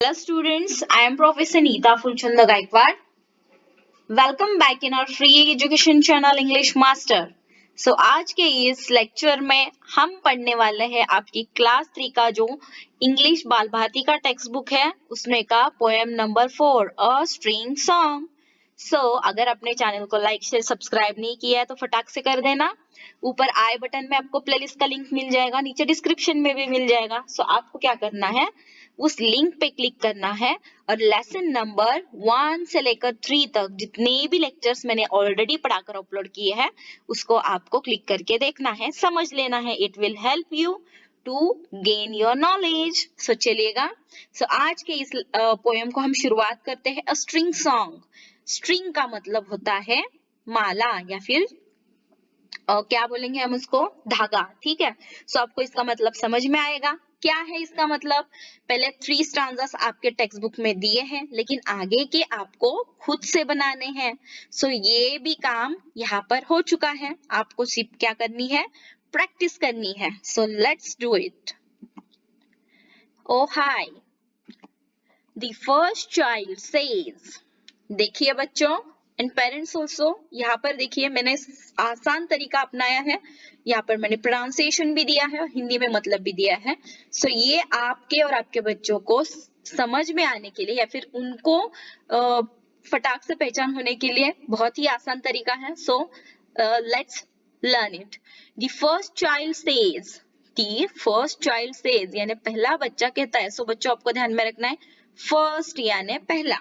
Hello students, I am Professor Neeta Fulchanda Gaikwad. Welcome back in our free education channel English Master. आज के इस lecture में हम पढ़ने वाले हैं आपकी क्लास 3 का जो इंग्लिश बाल भारती का टेक्स्ट बुक है उसमें का poem number 4 a string song. अगर अपने चैनल को लाइक शेयर सब्सक्राइब नहीं किया है तो फटाक से कर देना। ऊपर आई बटन में आपको प्लेलिस्ट का लिंक मिल जाएगा, नीचे डिस्क्रिप्शन में भी मिल जाएगा। आपको क्या करना है, उस लिंक पे क्लिक करना है और लेसन नंबर 1 से लेकर 3 तक जितने भी लेक्चर्स मैंने ऑलरेडी पढ़ाकर अपलोड किए हैं उसको आपको क्लिक करके देखना है, समझ लेना है। It will help you to gain your knowledge. चलिएगा। आज के इस पोएम को हम शुरुआत करते हैं। A string song. स्ट्रिंग का मतलब होता है माला या फिर क्या बोलेंगे हम उसको, धागा। ठीक है। आपको इसका मतलब समझ में आएगा। क्या है इसका मतलब? पहले 3 स्टांजास आपके टेक्स्ट बुक में दिए हैं, लेकिन आगे के आपको खुद से बनाने हैं। ये भी काम यहाँ पर हो चुका है। आपको सिर्फ क्या करनी है, प्रैक्टिस करनी है। Let's do it. Oh hi, the first child says. देखिए बच्चों एंड पेरेंट्स ऑल्सो, यहाँ पर देखिए मैंने आसान तरीका अपनाया है। यहाँ पर मैंने प्रोनाउंसिएशन भी दिया है और हिंदी में मतलब भी दिया है। ये आपके और आपके बच्चों को समझ में आने के लिए या फिर उनको फटाक से पहचान होने के लिए बहुत ही आसान तरीका है। Let's learn it. The first child says. The first child says यानी पहला बच्चा कहता है। बच्चों आपको ध्यान में रखना है, फर्स्ट यानी पहला।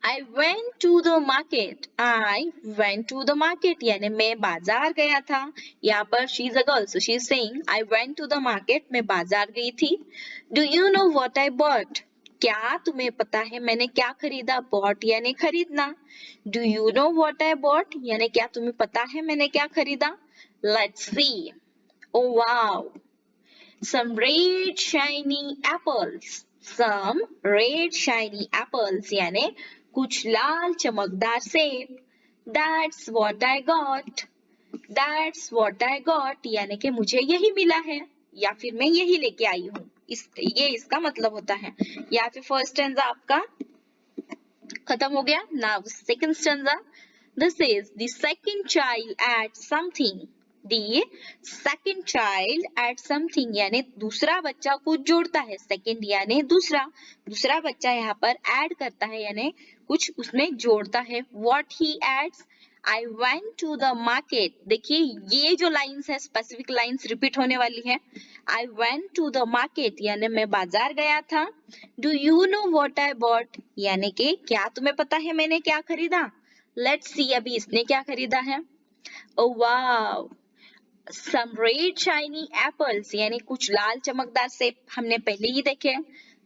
I went to the market. I went to the market यानी मैं बाजार गया था। यहाँ पर she is a girl, so she is saying I went to the market. मैं बाजार गई थी। Do you know what I bought? क्या तुम्हें पता है मैंने क्या खरीदा? Bought यानी खरीदना। Do you know what I bought? यानी क्या तुम्हें पता है मैंने क्या खरीदा? Let's see. Oh wow! Some red shiny apples. Some red shiny apples यानी कुछ लाल चमकदार सेब। That's what I got. That's what I got यानी कि मुझे यही मिला है या फिर मैं यही लेके आई हूँ। ये इसका मतलब होता है। या फिर फर्स्ट स्टैंजा आपका खत्म हो गया। Now second stanza. This is the second child adds something. The second child adds something यानी दूसरा बच्चा कुछ जोड़ता है। सेकंड यानी दूसरा, दूसरा बच्चा यहाँ पर ऐड करता है यानी कुछ उसमें जोड़ता है। What he adds? I went to the market. देखिए ये जो लाइन्स है स्पेसिफिक लाइन्स रिपीट होने वाली है। I went to the market यानी मैं बाजार गया था। Do you know what I bought? यानी कि क्या तुम्हें पता है मैंने क्या खरीदा? Let's see अभी इसने क्या खरीदा है। Oh wow! Some red shiny apples यानी कुछ लाल चमकदार सेब हमने पहले ही देखे।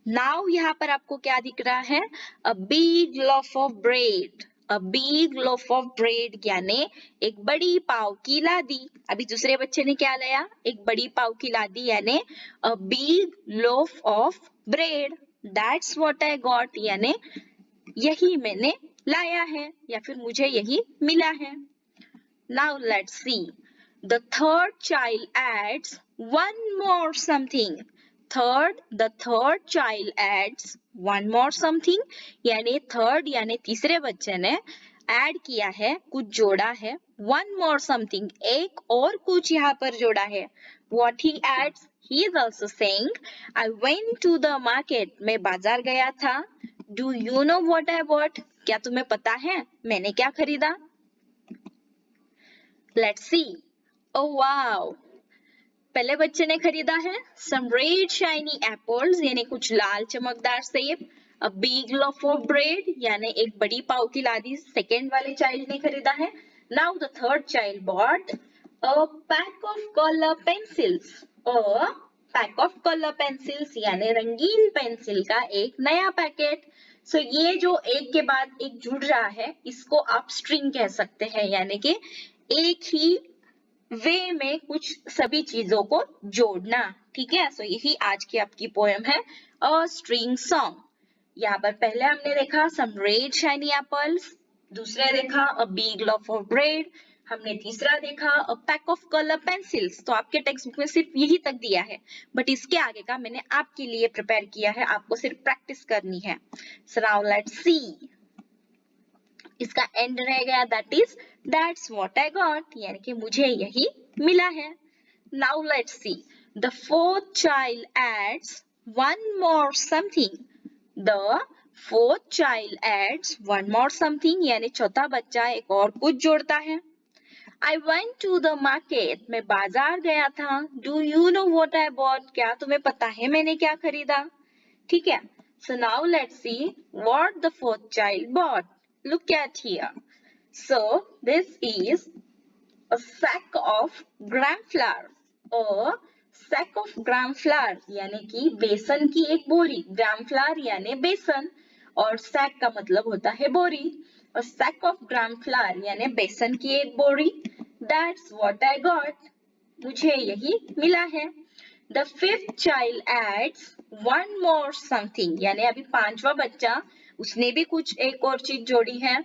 Now यहाँ पर आपको क्या दिख रहा है? A big loaf of bread. A big loaf of bread यानी एक बड़ी पाव की लादी। अभी दूसरे बच्चे ने क्या लाया? एक बड़ी पाव की लादी यानी a big loaf of bread. That's what I got यानी यही मैंने लाया है या फिर मुझे यही मिला है। Now let's see. The third child adds one more something. The third child adds one more something यानी थर्ड यानी तीसरे बच्चे ने ऐड किया है, कुछ जोड़ा है। one more something एक और कुछ यहाँ पर जोड़ा है। What he adds? He is also saying I went to the market. मैं बाजार गया था। Do you know what I bought? क्या तुम्हें पता है मैंने क्या खरीदा? Let's see. Oh wow! पहले बच्चे ने खरीदा है some red shiny apples यानी कुछ लाल चमकदार सेब। A big loaf of bread यानी एक बड़ी पाव की लादी सेकेंड वाले चाइल्ड ने खरीदा है। Now the third child bought a pack of color pencils. A pack of color pencils यानी रंगीन पेंसिल का एक नया पैकेट। ये जो एक के बाद एक जुड़ रहा है इसको आप स्ट्रिंग कह सकते हैं यानी कि एक ही वे में कुछ सभी चीजों को जोड़ना। ठीक है। यही आज की आपकी पोएम है अ स्ट्रिंग सॉन्ग। यहाँ पर पहले हमने देखा सम रेड शाइनी एप्पल्स, दूसरे देखा a big loaf of bread, हमने तीसरा देखा a pack of colour pencils, तो आपके टेक्स्ट बुक में सिर्फ यही तक दिया है, बट इसके आगे का मैंने आपके लिए प्रिपेयर किया है, आपको सिर्फ प्रैक्टिस करनी है। सो नाउ लेट्स सी, इसका एंड रह गया that is that's what I got, यानी कि मुझे यही मिला है। Now let's see, the fourth child adds one more something, the fourth child adds one more something, यानी चौथा बच्चा एक और कुछ जोड़ता है। I went to the market, मैं बाजार गया था। Do you know what I bought, क्या तुम्हें पता है मैंने क्या खरीदा? ठीक है। So now let's see what the fourth child bought. Look at here. So this is a sack of gram flour. A sack of gram flour यानी कि बेसन की एक बोरी, ग्राम फ्लावर यानी बेसन, और सैक का मतलब होता है बोरी, और sack of gram flour यानी बेसन की एक बोरी। That's what I got, मुझे यही मिला है। The fifth child adds one more something, यानी अभी पांचवा बच्चा, उसने भी कुछ एक और चीज जोड़ी है।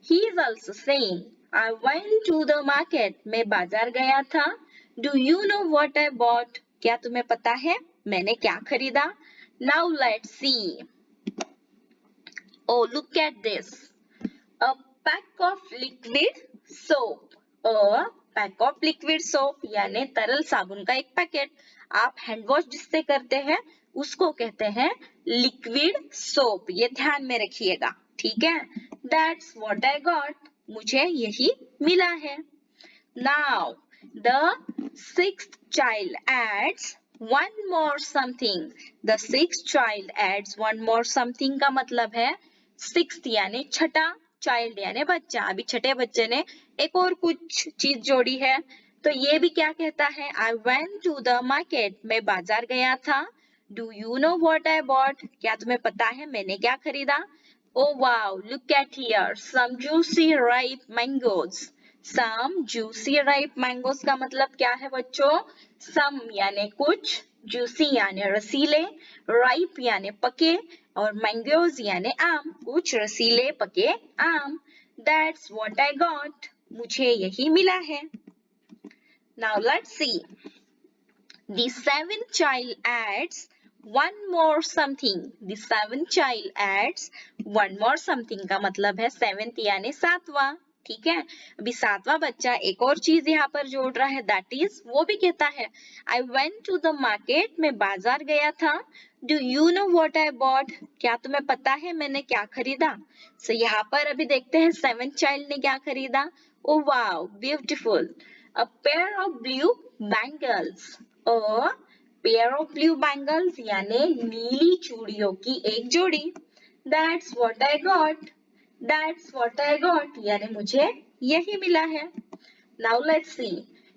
He is also saying, I went to the market, मैं बाजार गया था। Do you know what I bought, क्या तुम्हें पता है मैंने क्या खरीदा? Now let's see. Oh, look at this. A pack of liquid soap. A pack of liquid soap यानी तरल साबुन का एक पैकेट। आप हैंड वॉश जिससे करते हैं उसको कहते हैं लिक्विड सोप, ये ध्यान में रखिएगा, ठीक है। That's what I got, मुझे यही मिला है। Now the sixth child adds one more something. The sixth child adds one more something का मतलब है sixth यानी छठा, चाइल्ड यानी बच्चा, अभी छठे बच्चे ने एक और कुछ चीज जोड़ी है, तो ये भी क्या कहता है? I went to the market, मैं बाजार गया था। Do you know what I bought, क्या तुम्हें पता है मैंने क्या खरीदा? Oh wow, look at here, some juicy ripe mangoes. Some juicy ripe mangoes का मतलब क्या है बच्चों? Some यानी कुछ, juicy यानी रसीले, ripe यानी पके, और mangoes यानी आम, कुछ रसीले पके आम। That's what I got, मुझे यही मिला है। Now let's see. The seventh child adds one more something. The seventh child adds one more something का मतलब है seventh यानी सातवां, ठीक है। अभी सातवां बच्चा एक और चीज यहाँ पर जोड़ रहा है, दैट इज, वो भी कहता है I went to the market, मैं बाजार गया था। Do you know what I bought, क्या तुम्हें पता है मैंने क्या खरीदा? So यहाँ पर अभी देखते हैं सेवेंथ चाइल्ड ने क्या खरीदा। Oh wow, beautiful. A pair of blue bangles. A pair of blue bangles यानी नीली चूड़ियों की एक जोड़ी। That's what I got. That's what I got यानी मुझे यही मिला है। Now let's see.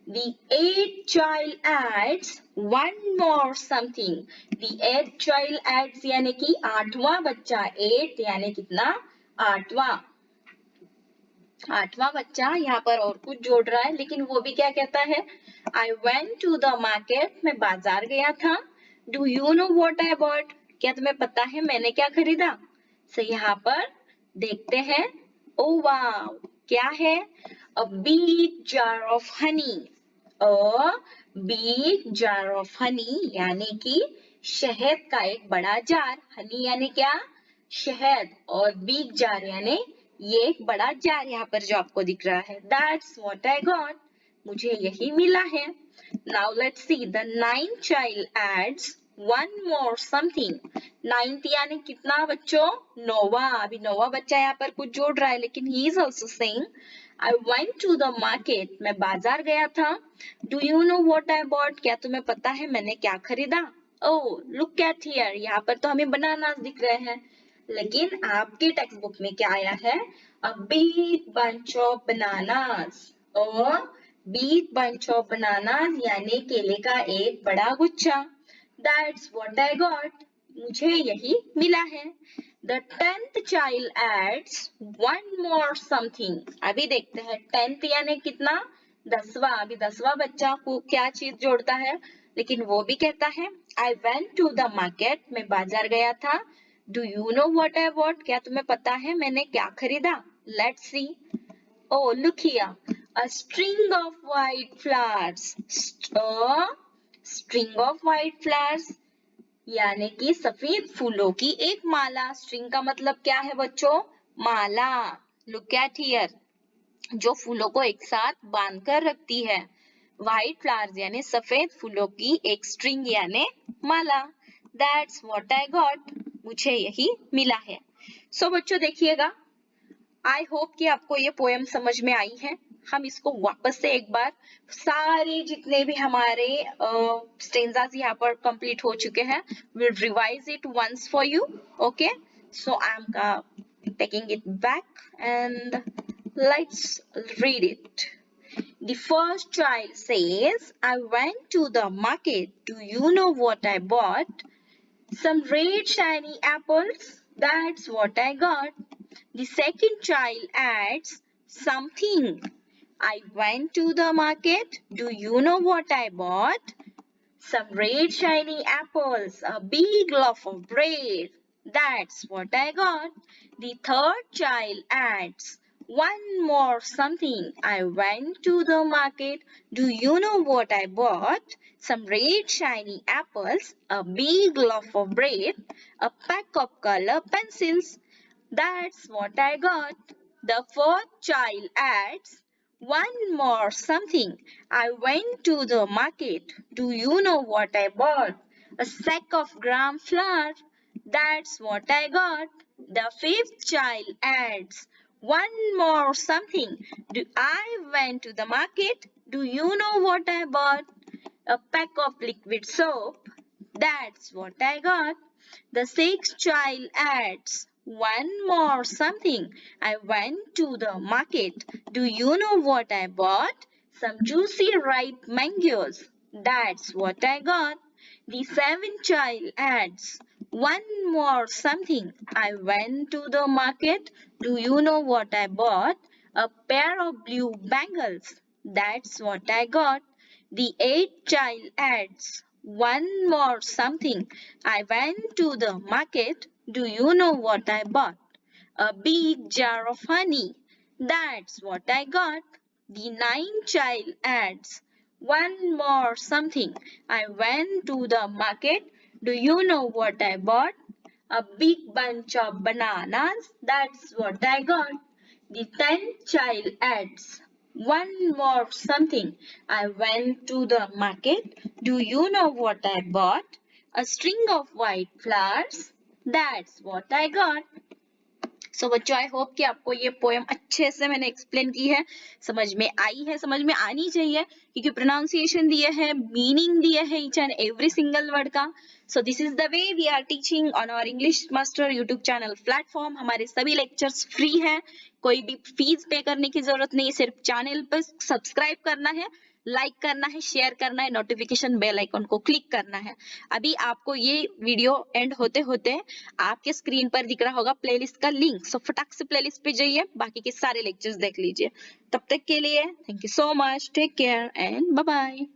The eighth child adds one more something. The eighth child adds यानी कि आठवां बच्चा, eight यानी कितना? आठवां। आठवां बच्चा यहाँ पर और कुछ जोड़ रहा है, लेकिन वो भी क्या कहता है? I went to the market, मैं बाजार गया था। Do you know what I bought, क्या तुम्हें पता है मैंने क्या खरीदा? So यहाँ पर देखते हैं। Oh wow, क्या है? A big jar of honey. A big jar of honey यानी कि शहद का एक बड़ा जार। हनी यानी क्या? शहद, और बिग जार यानी ये एक बड़ा जार यहाँ पर जो आपको दिख रहा है। That's what I got, मुझे यही मिला है। Now let's see, the ninth child adds one more something. Ninth यानी कितना बच्चों? नौवा। अभी नौवा बच्चा यहाँ पर कुछ जोड़ रहा है, लेकिन he is also saying I went to the market, मैं बाजार गया था। Do you know what I bought, क्या तुम्हें पता है मैंने क्या खरीदा? Oh, look at here, यहाँ पर तो हमें बनानास दिख रहे हैं, लेकिन आपकी टेक्स्ट बुक में क्या आया है? A big bunch of bananas. A big bunch of bananas यानी केले का एक बड़ा गुच्छा। That's what I got, मुझे यही मिला है। The tenth child adds one more something. अभी देखते हैं tenth यानी कितना? दसवां। अभी दसवां बच्चा को क्या चीज जोड़ता है, लेकिन वो भी कहता है I went to the market, मैं बाजार गया था। Do you know what I bought, क्या तुम्हें पता है मैंने क्या खरीदा? Let's see. Oh, look here. A string of white flowers. A string of white flowers यानी कि सफेद फूलों की एक माला. स्ट्रिंग का मतलब क्या है बच्चों? माला. Look at here. जो फूलों को एक साथ बांधकर रखती है. व्हाइट फ्लावर्स यानी सफेद फूलों की एक स्ट्रिंग यानी माला. That's what I got. मुझे यही मिला है. सो बच्चों देखिएगा, आई होप कि आपको ये पोएम समझ में आई है. हम इसको वापस से एक बार सारे जितने भी हमारे स्टेंजास यहाँ पर कंप्लीट हो चुके हैं, will revise it once for you. Okay, so I am taking it back and let's read it. The first child says, I went to the market. Do you know what I bought? Some red shiny apples. That's what I got. The second child adds something. I went to the market. Do you know what I bought? Some red shiny apples, a big loaf of bread. That's what I got. The third child adds one more something. I went to the market. Do you know what I bought? Some red shiny apples, a big loaf of bread, a pack of color pencils. That's what I got. The fourth child adds one more something. I went to the market. Do you know what I bought? A sack of gram flour. That's what I got. The fifth child adds one more something. I went to the market. Do you know what I bought? A pack of liquid soap. That's what I got. The sixth child adds one more something. I went to the market. Do you know what I bought? Some juicy ripe mangoes. That's what I got. The seventh child adds one more something. I went to the market. Do you know what I bought? A pair of blue bangles. That's what I got. The eighth child adds one more something. I went to the market. Do you know what I bought? A big jar of honey. That's what I got. The ninth child adds one more something. I went to the market. Do you know what I bought? A big bunch of bananas. That's what I got. The 10th child adds one more something. I went to the market. Do you know what I bought? A string of white flowers. That's what I got. सो बच्चों I hope कि आपको ये poem अच्छे से मैंने explain की है, समझ में आई है, समझ में आनी चाहिए, क्योंकि प्रोनाउंसिएशन दिया है, मीनिंग दिया है each and every single word का. So this is the way we are teaching on our English master YouTube channel platform. हमारे सभी लेक्चर्स फ्री हैं, कोई भी फीस पे करने की जरूरत नहीं है, सिर्फ चैनल पर सब्सक्राइब करना है, लाइक करना है, शेयर करना है, नोटिफिकेशन बेल आइकन को क्लिक करना है. अभी आपको ये वीडियो एंड होते होते आपके स्क्रीन पर दिख रहा होगा प्लेलिस्ट का लिंक, सो फटाक से प्लेलिस्ट पे जाइए, बाकी के सारे लेक्चर्स देख लीजिए. तब तक के लिए thank you so much, take care and bye bye.